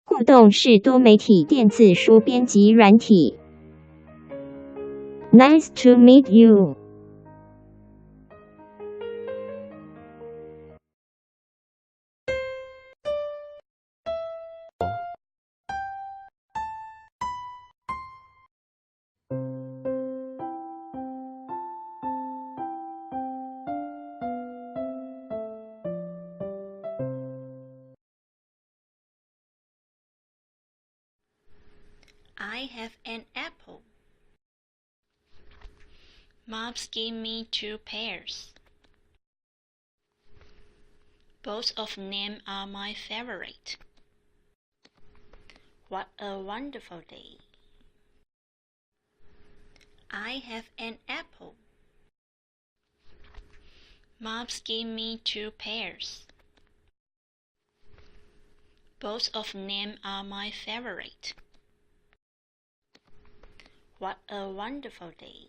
互动式多媒体电子书编辑软体。Nice to meet you. I have an apple. Moms gave me 2 pears. Both of them are my favorite. What a wonderful day. I have an apple. Moms gave me 2 pears. Both of them are my favorite. What a wonderful day.